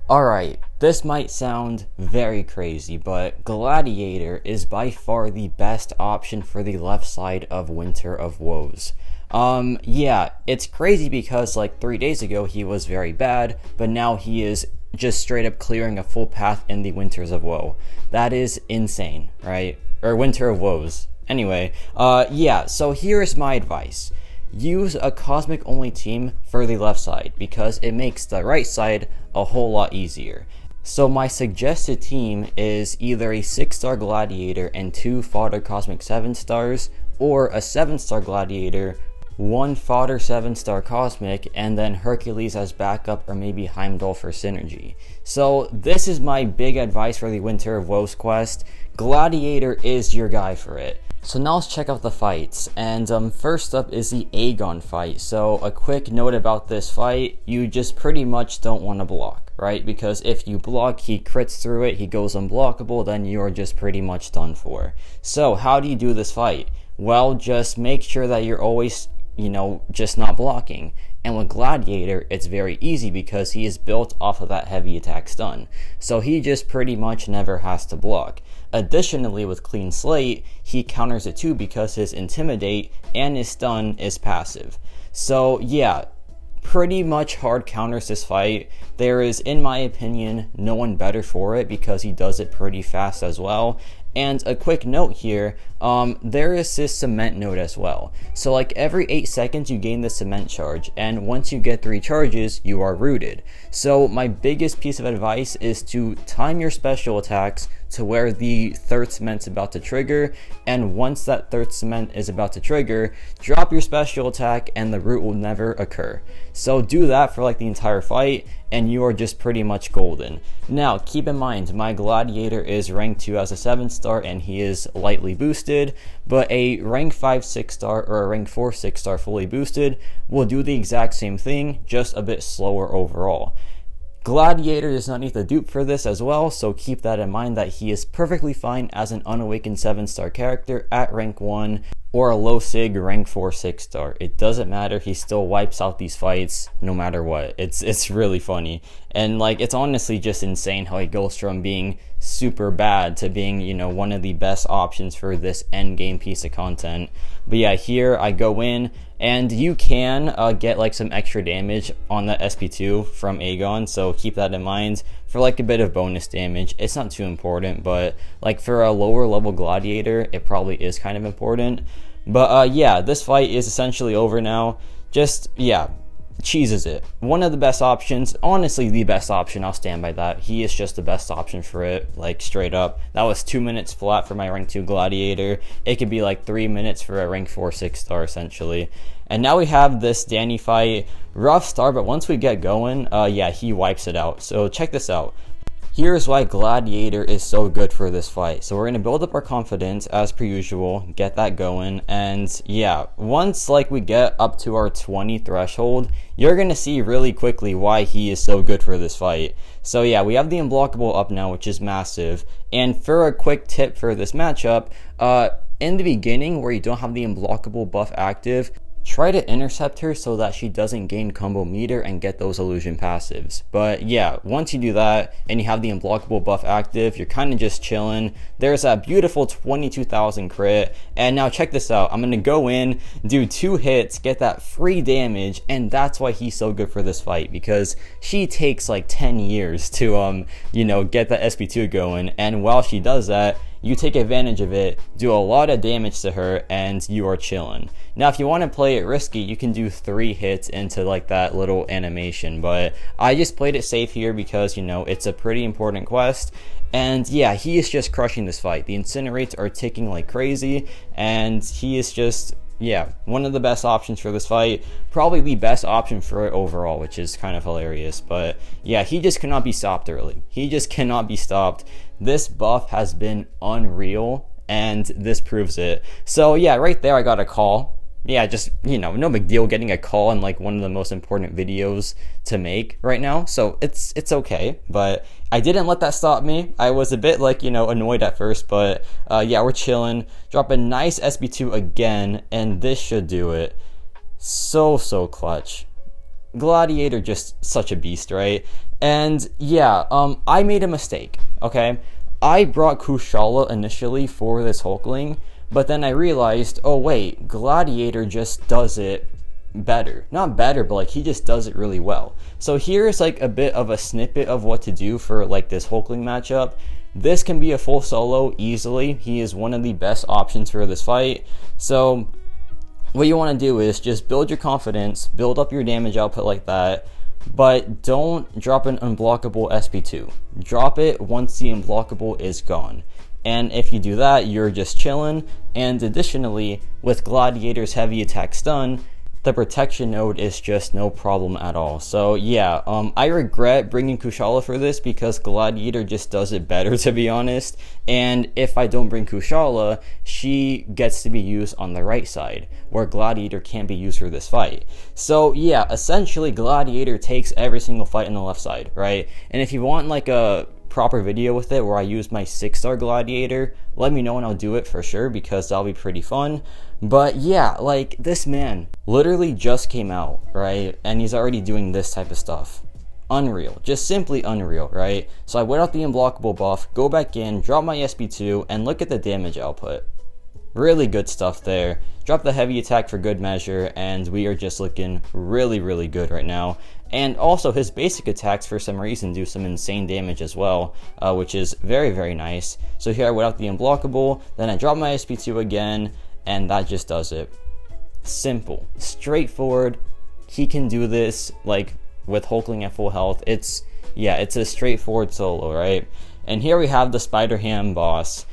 Alright, this might sound very crazy, but Gladiator is by far the best option for the left side of Winter of Woes. Yeah, it's crazy because like 3 days ago he was very bad, but now he is just straight up clearing a full path in the Winters of Woe. That is insane, right? Or Winter of Woes. Anyway, yeah, so here's my advice. Use a Cosmic only team for the left side because it makes the right side a whole lot easier. So my suggested team is either a 6-star Gladiator and 2 fodder Cosmic 7-stars, or a 7-star Gladiator, 1 fodder 7-star Cosmic, and then Hercules as backup or maybe Heimdall for synergy. So this is my big advice for the Winter of Woes quest. Gladiator is your guy for it. So now let's check out the fights, and first up is the Aon Fight. So a quick note about this fight, you just pretty much don't want to block, right? Because if you block, he crits through it, he goes unblockable, then you're just pretty much done for. So how do you do this fight? Well, just make sure that you're always, just not blocking. And with Gladiator, it's very easy because he is built off of that heavy attack stun. So he just pretty much never has to block. Additionally, with Clean Slate, he counters it too because his Intimidate and his stun is passive. So yeah, pretty much hard counters this fight. There is, in my opinion, no one better for it because he does it pretty fast as well. And a quick note here, there is this cement node as well. So like every 8 seconds you gain the cement charge, and once you get 3 charges, you are rooted. So my biggest piece of advice is to time your special attacks to where the third cement's about to trigger, and once that third cement is about to trigger, drop your special attack and the root will never occur. So do that for like the entire fight and you are just pretty much golden. Now keep in mind, my Gladiator is rank 2 as a 7-star and he is lightly boosted, but a rank 5 6-star or a rank 4 6-star fully boosted will do the exact same thing, just a bit slower overall. Gladiator does not need the dupe for this as well, so keep that in mind that he is perfectly fine as an unawakened 7-star character at rank 1 or a low sig rank 4 6-star. It doesn't matter, he still wipes out these fights no matter what. It's really funny. And like, it's honestly just insane how he goes from being super bad to being, one of the best options for this end game piece of content. But yeah, here I go in, and you can get like some extra damage on the SP2 from Aegon, so keep that in mind for like a bit of bonus damage. It's not too important, but like for a lower level Gladiator, it probably is kind of important. But yeah, this fight is essentially over now. Just, yeah, cheeses it. One of the best options, honestly the best option, I'll stand by that. He is just the best option for it, like straight up. That was 2 minutes flat for my rank 2 Gladiator. It could be like 3 minutes for a rank 4 6-star essentially. And now we have this Danny fight. Rough start, but once we get going, yeah, he wipes it out. So check this out. Here's why Gladiator is so good for this fight. So we're going to build up our confidence as per usual, get that going, and yeah, once like we get up to our 20 threshold, you're going to see really quickly why he is so good for this fight. So yeah, we have the unblockable up now, which is massive, and for a quick tip for this matchup, in the beginning where you don't have the unblockable buff active, try to intercept her so that she doesn't gain combo meter and get those illusion passives. But yeah, once you do that and you have the unblockable buff active, you're kind of just chilling. There's that beautiful 22,000 crit, and now check this out. I'm gonna go in, do 2 hits, get that free damage, and that's why he's so good for this fight, because she takes like 10 years to get that SP2 going, and while she does that, you take advantage of it, do a lot of damage to her, and you are chilling. Now, if you want to play it risky, you can do 3 hits into like that little animation, but I just played it safe here because, it's a pretty important quest. And yeah, he is just crushing this fight. The incinerates are ticking like crazy, and he is just, yeah, one of the best options for this fight. Probably the best option for it overall, which is kind of hilarious. But yeah, he just cannot be stopped early. He just cannot be stopped. This buff has been unreal, and this proves it. So yeah, right there I got a call. yeah, just, no big deal getting a call on like one of the most important videos to make right now. So it's okay, but I didn't let that stop me. I was a bit like, annoyed at first, but yeah, we're chilling. Drop a nice SB2 again, and this should do it. So clutch. Gladiator just such a beast, right? And yeah, I made a mistake, okay? I brought Kushala initially for this Hulkling, but then I realized, oh wait, Gladiator just does it better. Not better, but like he just does it really well. So here's like a bit of a snippet of what to do for like this Hulkling matchup. This can be a full solo easily. He is one of the best options for this fight. So what you want to do is just build your confidence, build up your damage output like that, but don't drop an unblockable SP2. Drop it once the unblockable is gone. And if you do that, you're just chilling. And additionally, with Gladiator's heavy attack stun, the protection node is just no problem at all. So yeah, I regret bringing Kushala for this because Gladiator just does it better, to be honest. And if I don't bring Kushala, she gets to be used on the right side, where Gladiator can't be used for this fight. So yeah, essentially Gladiator takes every single fight on the left side, right? And if you want like a proper video with it where I use my 6-star Gladiator, let me know and I'll do it for sure, because that'll be pretty fun. But yeah, like this man literally just came out, right? And he's already doing this type of stuff. Unreal, just simply unreal, right? So I went out the unblockable buff, go back in, drop my SB2, and look at the damage output. Really good stuff there. Drop the heavy attack for good measure, and we are just looking really good right now. And also his basic attacks for some reason do some insane damage as well, which is very nice. So here I went out the unblockable, then I dropped my SP2 again, and that just does it. Simple, straightforward. He can do this like with Hulkling at full health. It's a straightforward solo, right? And here we have the Spider-Man boss.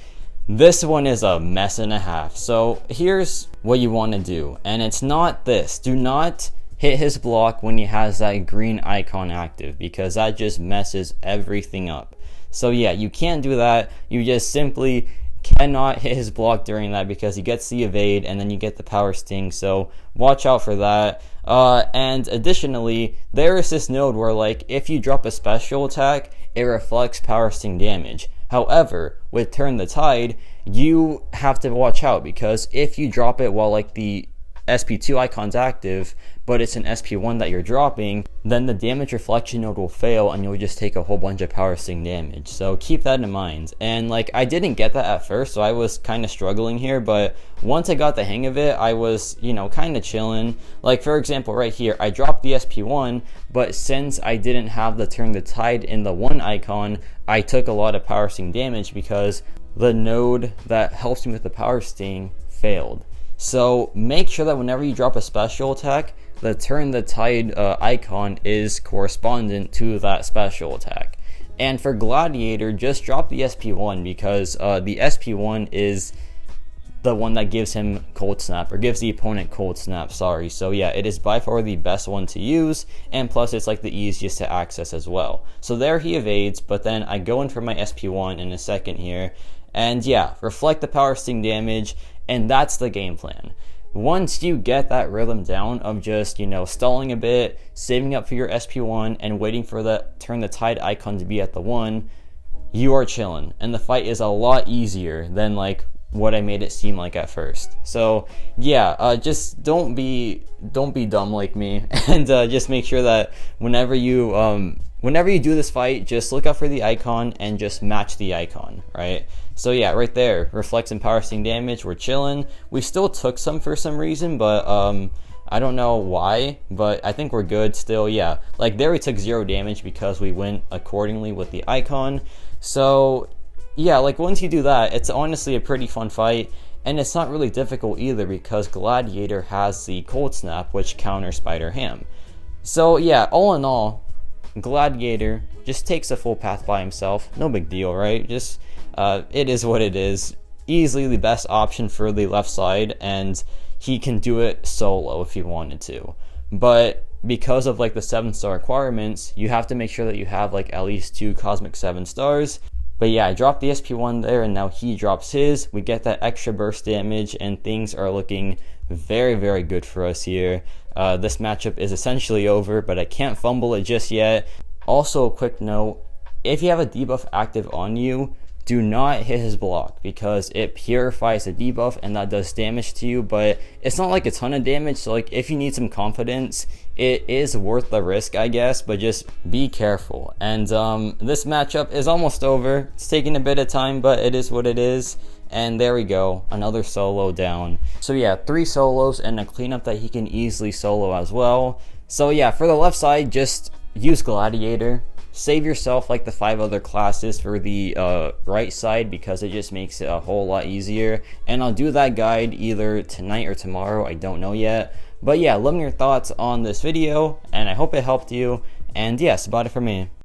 This one is a mess and a half. So here's what you want to do, and it's not this. Do not hit his block when he has that green icon active, because that just messes everything up. So yeah, you can't do that. You just simply cannot hit his block during that, because he gets the evade and then you get the power sting. So watch out for that. And additionally, there is this node where like if you drop a special attack, it reflects power sting damage. However, with Turn the Tide, you have to watch out, because if you drop it while like the SP2 icon's active, but it's an SP1 that you're dropping, then the damage reflection node will fail and you'll just take a whole bunch of power sting damage. So keep that in mind. And like I didn't get that at first, so I was kind of struggling here, but once I got the hang of it, I was, kind of chilling. Like for example, right here, I dropped the SP1, but since I didn't have the Turn the Tide in the 1 icon, I took a lot of power sting damage because the node that helps me with the power sting failed. So make sure that whenever you drop a special attack, the Turn the Tide icon is correspondent to that special attack. And for Gladiator, just drop the SP1, because the SP1 is the one that gives him Cold Snap, or gives the opponent Cold Snap, sorry. So yeah, it is by far the best one to use, and plus it's like the easiest to access as well. So there he evades, but then I go in for my SP1 in a second here, and yeah, reflect the power sting damage, and that's the game plan. Once you get that rhythm down of just, stalling a bit, saving up for your SP1, and waiting for the Turn the Tide icon to be at the 1, you are chilling, and the fight is a lot easier than like what I made it seem like at first. So yeah, just don't be dumb like me, and just make sure that whenever you do this fight, just look out for the icon and just match the icon, right? So yeah, right there, reflects and power sting damage. We're chilling. We still took some for some reason, but I don't know why, but I think we're good still. Yeah, like there we took 0 damage because we went accordingly with the icon. So yeah, like once you do that, it's honestly a pretty fun fight, and it's not really difficult either, because Gladiator has the Cold Snap, which counters Spider-Ham. So yeah, all in all, Gladiator just takes a full path by himself. No big deal, right? Just it is what it is. Easily the best option for the left side, and he can do it solo if he wanted to. But because of like the 7-star requirements, you have to make sure that you have like at least 2 cosmic 7 stars. But yeah, I dropped the SP1 there, and now he drops his. We get that extra burst damage, and things are looking very, very good for us here. This matchup is essentially over, but I can't fumble it just yet. Also, a quick note, if you have a debuff active on you, do not hit his block because it purifies the debuff and that does damage to you, but it's not like a ton of damage. So like if you need some confidence, it is worth the risk, I guess, but just be careful. And this matchup is almost over. It's taking a bit of time, but it is what it is. And there we go, another solo down. So yeah, 3 solos and a cleanup that he can easily solo as well. So yeah, for the left side, just use Gladiator. Save yourself like the 5 other classes for the right side because it just makes it a whole lot easier. And I'll do that guide either tonight or tomorrow, I don't know yet. But yeah, let me know your thoughts on this video, and I hope it helped you. And yeah, that's about it for me.